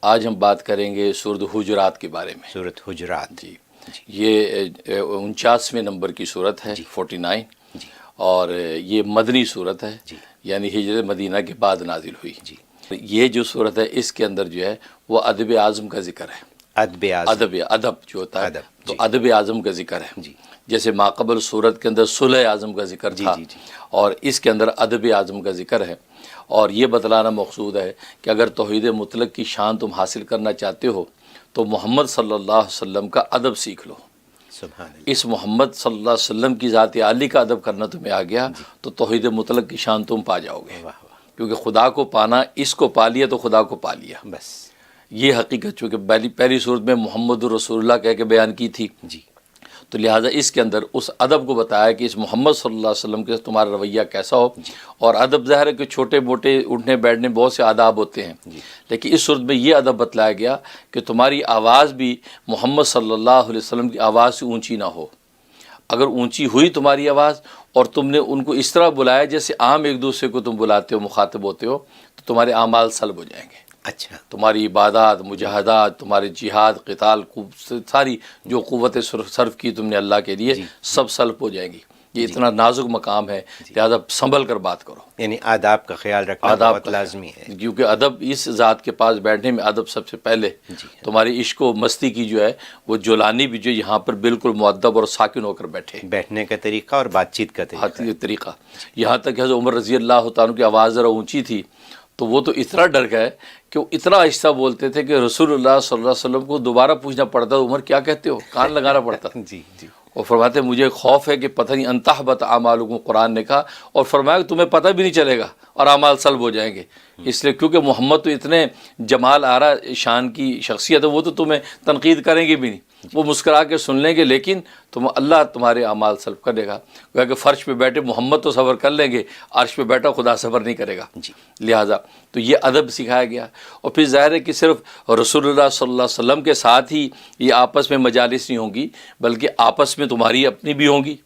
آج ہم بات کریں گے سورۃ حجرات کے بارے میں۔ سورۃ حجرات، جی، یہ 49ویں نمبر کی سورت ہے، 49، اور یہ مدنی سورت ہے، یعنی ہجرت مدینہ کے بعد نازل ہوئی۔ یہ جو سورت ہے اس کے اندر جو ہے وہ ادب اعظم کا ذکر ہے۔ ادب جو ہوتا ہے تو ادب اعظم کا ذکر ہے، جیسے ماقبل سورت کے اندر صلح اعظم کا ذکر تھا، اور اس کے اندر ادب اعظم کا ذکر ہے۔ اور یہ بتلانا مقصود ہے کہ اگر توحید مطلق کی شان تم حاصل کرنا چاہتے ہو تو محمد صلی اللہ علیہ وسلم کا ادب سیکھ لو۔ اس محمد صلی اللہ علیہ وسلم کی ذات عالی کا ادب کرنا تمہیں آ گیا تو توحید مطلق کی شان تم پا جاؤ گے، کیونکہ خدا کو پانا، اس کو پا لیا تو خدا کو پا لیا۔ بس یہ حقیقت چونکہ پہلی صورت میں محمد رسول اللہ کہہ کے بیان کی تھی، تو لہٰذا اس کے اندر اس ادب کو بتایا کہ اس محمد صلی اللہ علیہ وسلم کے تمہارا رویہ کیسا ہو۔ اور ادب ظاہر ہے کہ چھوٹے موٹے اٹھنے بیٹھنے بہت سے آداب ہوتے ہیں، لیکن اس صورت میں یہ ادب بتلایا گیا کہ تمہاری آواز بھی محمد صلی اللہ علیہ وسلم کی آواز سے اونچی نہ ہو۔ اگر اونچی ہوئی تمہاری آواز اور تم نے ان کو اس طرح بلایا جیسے عام ایک دوسرے کو تم بلاتے ہو، مخاطب ہوتے ہو، تو تمہارے اعمال سلب ہو جائیں گے۔ اچھا، تمہاری عبادات، مجاہدات، تمہارے جہاد، قتال، ساری جو قوت صرف کی تم نے اللہ کے لیے، سب سلب ہو جائیں گی۔ یہ اتنا نازک مقام ہے، لہٰذا سنبھل کر بات کرو۔ یعنی آداب کا خیال رکھنا بہت لازمی ہے، کیونکہ ادب، اس ذات کے پاس بیٹھنے میں ادب سب سے پہلے۔ تمہاری عشق و مستی کی جو ہے وہ جولانی بھی جو یہاں پر بالکل مؤدب اور ساکن ہو کر بیٹھنے کا طریقہ اور بات چیت کا طریقہ۔ یہاں تک کہ حضرت عمر رضی اللہ تعالیٰ کی آواز ذرا اونچی تھی تو وہ تو اتنا ڈر گئے کہ وہ اتنا آہستہ بولتے تھے کہ رسول اللہ صلی اللہ علیہ وسلم کو دوبارہ پوچھنا پڑتا، عمر کیا کہتے ہو، کان لگانا پڑتا۔ اور فرماتے مجھے خوف ہے کہ پتہ نہیں انتحبط اعمالکم، قرآن نے کہا، اور فرمایا کہ تمہیں پتہ بھی نہیں چلے گا اور اعمال سلب ہو جائیں گے۔ اس لیے کیونکہ محمد تو اتنے جمال آرا شان کی شخصیت ہے، وہ تو تمہیں تنقید کریں گے بھی نہیں، وہ مسکرا کے سن لیں گے، لیکن اللہ تمہارے اعمال سلب کرے گا۔ کہ فرش پہ بیٹھے محمد تو صبر کر لیں گے، عرش پہ بیٹھا خدا صبر نہیں کرے گا۔ لہٰذا تو یہ ادب سکھایا گیا۔ اور پھر ظاہر ہے کہ صرف رسول اللہ صلی اللہ علیہ وسلم کے ساتھ ہی یہ آپس میں مجالس نہیں ہوں گی، بلکہ آپس میں تمہاری اپنی بھی ہوں گی۔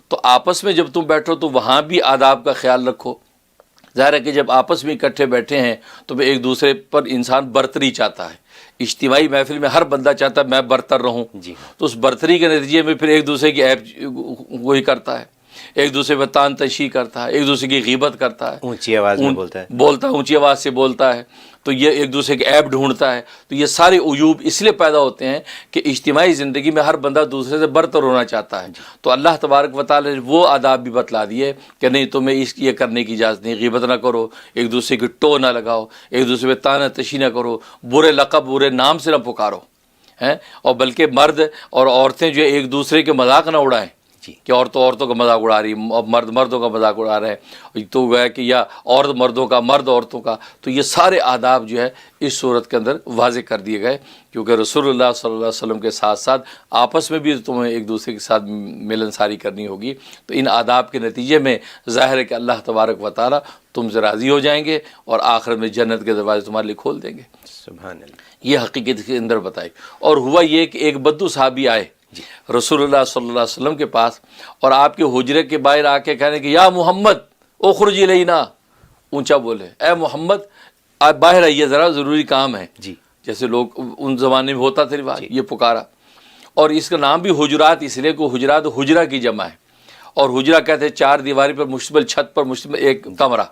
تو آپس میں جب تم بیٹھو تو وہاں بھی آداب کا خیال رکھو۔ ظاہر ہے کہ جب آپس میں اکٹھے بیٹھے ہیں تو ایک دوسرے پر انسان برتری چاہتا ہے۔ اجتماعی محفل میں ہر بندہ چاہتا ہے میں برتر رہوں، تو اس برتری کے نتیجے میں پھر ایک دوسرے کی عیب وہی کرتا ہے، ایک دوسرے پہ تان تشیح کرتا ہے، ایک دوسرے کی غیبت کرتا ہے، اونچی آواز میں بولتا ہے، اونچی آواز سے بولتا ہے، تو یہ ایک دوسرے کے عیب ڈھونڈتا ہے۔ تو یہ سارے عیوب اس لیے پیدا ہوتے ہیں کہ اجتماعی زندگی میں ہر بندہ دوسرے سے برتر ہونا چاہتا ہے۔ تو اللہ تبارک و تعالی نے وہ آداب بھی بتلا دیے کہ نہیں، تمہیں یہ کرنے کی اجازت نہیں، غیبت نہ کرو، ایک دوسرے کی ٹو نہ لگاؤ، ایک دوسرے پہ تانہ تشیح نہ کرو، برے لقب برے نام سے نہ پکارو، اور بلکہ مرد اور عورتیں جو ایک دوسرے کے مذاق نہ اڑائیں کہ عورتوں کا مذاق اڑا رہی، مردوں کا مذاق اڑا رہے ہیں، تو گویا کہ یا عورت مردوں کا، مرد عورتوں کا۔ تو یہ سارے آداب جو ہے اس صورت کے اندر واضح کر دیے گئے، کیونکہ رسول اللہ صلی اللہ علیہ وسلم کے ساتھ ساتھ آپس میں بھی تمہیں ایک دوسرے کے ساتھ ملن ساری کرنی ہوگی۔ تو ان آداب کے نتیجے میں ظاہر ہے کہ اللہ تبارک و تعالیٰ تم سے راضی ہو جائیں گے اور آخرت میں جنت کے دروازے تمہارے لیے کھول دیں گے۔ سبحان اللہ۔ یہ حقیقت کے اندر بتائی۔ اور ہوا یہ کہ ایک بدو صحابی آئے رسول اللہ صلی اللہ علیہ وسلم کے پاس، اور آپ کے حجرے کے باہر آ کے کہنے کہ یا محمد اخرج الینا، اونچا بولے اے محمد آپ باہر آئیے ذرا، ضروری کام ہے۔ جیسے لوگ ان زمانے میں ہوتا تھا رواج، یہ پکارا۔ اور اس کا نام بھی حجرات اس لیے کہ حجرات حجرہ کی جمع ہے، اور حجرہ کہتے ہیں چار دیواری پر مشتمل، چھت پر مشتمل ایک کمرہ،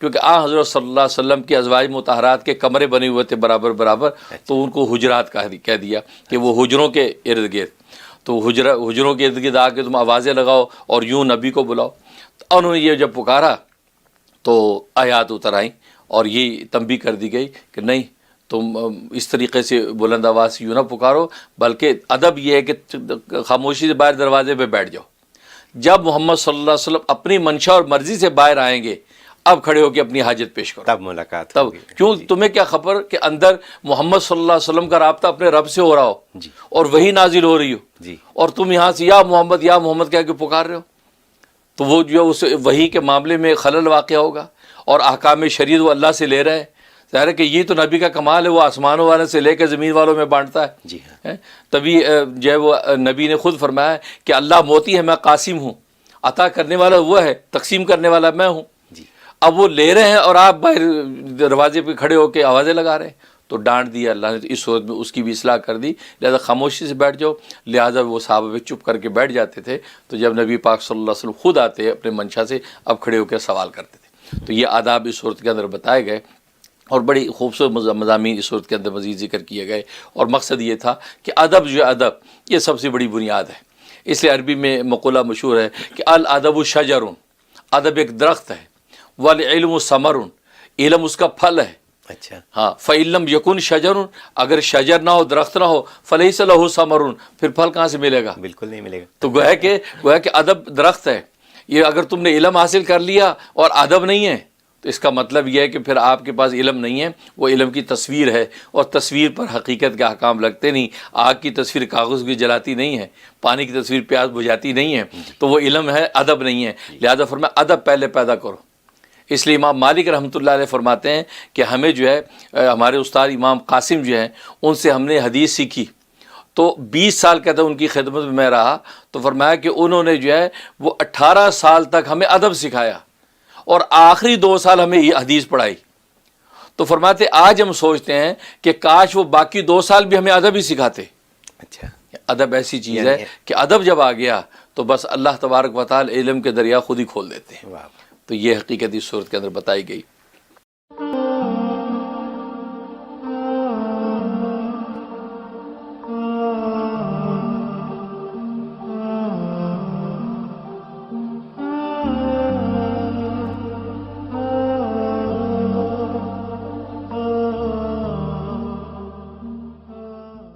کیونکہ حضرت صلی اللہ علیہ وسلم کی ازواج مطہرات کے کمرے بنے ہوئے تھے برابر برابر، تو ان کو حجرات کہہ دیا کہ وہ حجروں کے ارد گرد۔ تو حجروں کے ارد گرد آ کے تم آوازیں لگاؤ اور یوں نبی کو بلاؤ۔ تو انہوں نے یہ جب پکارا تو آیات اتر آئیں اور یہ تنبیہ کر دی گئی کہ نہیں، تم اس طریقے سے بلند آواز سے یوں نہ پکارو، بلکہ ادب یہ ہے کہ خاموشی سے باہر دروازے پہ بیٹھ جاؤ۔ جب محمد صلی اللہ علیہ وسلم اپنی منشا اور مرضی سے باہر آئیں گے، اب کھڑے ہو کے اپنی حاجت پیش کرو، تب ملاقات تب۔ کیوں تمہیں کیا خبر کہ اندر محمد صلی اللہ علیہ وسلم کا رابطہ اپنے رب سے ہو رہا ہو اور وہی نازل ہو رہی ہو، اور تم یہاں سے یا محمد کہہ کے پکار رہے ہو، تو وہ جو اس وحی کے معاملے میں خلل واقع ہوگا، اور احکام شریعت وہ اللہ سے لے رہے ہیں۔ ظاہر ہے کہ یہ تو نبی کا کمال ہے، وہ آسمانوں والے سے لے کے زمین والوں میں بانٹتا ہے۔ تبھی جو ہے وہ نبی نے خود فرمایا کہ اللہ موتی ہے، میں قاسم ہوں، عطا کرنے والا وہ ہے، تقسیم کرنے والا میں ہوں۔ اب وہ لے رہے ہیں اور آپ باہر دروازے پہ کھڑے ہو کے آوازیں لگا رہے ہیں، تو ڈانٹ دیا اللہ نے، تو اس صورت میں اس کی بھی اصلاح کر دی، لہذا خاموشی سے بیٹھ جاؤ۔ لہذا وہ صحابہ بھی چپ کر کے بیٹھ جاتے تھے، تو جب نبی پاک صلی اللہ علیہ وسلم خود آتے اپنے منشا سے، اب کھڑے ہو کے سوال کرتے تھے۔ تو یہ آداب اس صورت کے اندر بتائے گئے، اور بڑی خوبصورت مضامین اس صورت کے اندر مزید ذکر کیے گئے، اور مقصد یہ تھا کہ ادب جو ہے، ادب یہ سب سے بڑی بنیاد ہے۔ اس لیے عربی میں مقولہ مشہور ہے کہ الادب شجر، ادب ایک درخت ہے، والعلم ثمر، علم اس کا پھل ہے۔ اچھا، ہاں، فَإِلَّمْ يَكُنْ شَجَرٌ، اگر شجر نہ ہو، درخت نہ ہو، فَلَيْسَ لَهُ ثَمَرٌ، پھر پھل کہاں سے ملے گا؟ بالکل نہیں ملے گا۔ تو گویا کہ ادب درخت ہے۔ یہ اگر تم نے علم حاصل کر لیا اور ادب نہیں ہے، تو اس کا مطلب یہ ہے کہ پھر آپ کے پاس علم نہیں ہے، وہ علم کی تصویر ہے، اور تصویر پر حقیقت کے احکام لگتے نہیں۔ آگ کی تصویر کاغذ کی جلاتی نہیں ہے، پانی کی تصویر پیاس بجھاتی نہیں ہے، تو وہ علم ہے، ادب نہیں ہے۔ لہذا فرمایا ادب پہلے پیدا کرو۔ اس لیے امام مالک رحمۃ اللہ علیہ فرماتے ہیں کہ ہمیں جو ہے ہمارے استاد امام قاسم جو ہیں، ان سے ہم نے حدیث سیکھی، تو 20 سال کہتے ہیں ان کی خدمت میں رہا، تو فرمایا کہ انہوں نے جو ہے وہ 18 سال تک ہمیں ادب سکھایا، اور آخری 2 سال ہمیں یہ حدیث پڑھائی۔ تو فرماتے آج ہم سوچتے ہیں کہ کاش وہ باقی 2 سال بھی ہمیں ادب ہی سکھاتے۔ اچھا، ادب ایسی چیز ہے کہ ادب جب آ گیا تو بس اللہ تبارک و تعالی علم کے دریا خود ہی کھول دیتے ہیں۔ واہ، تو یہ حقیقت اس صورت کے اندر بتائی گئی۔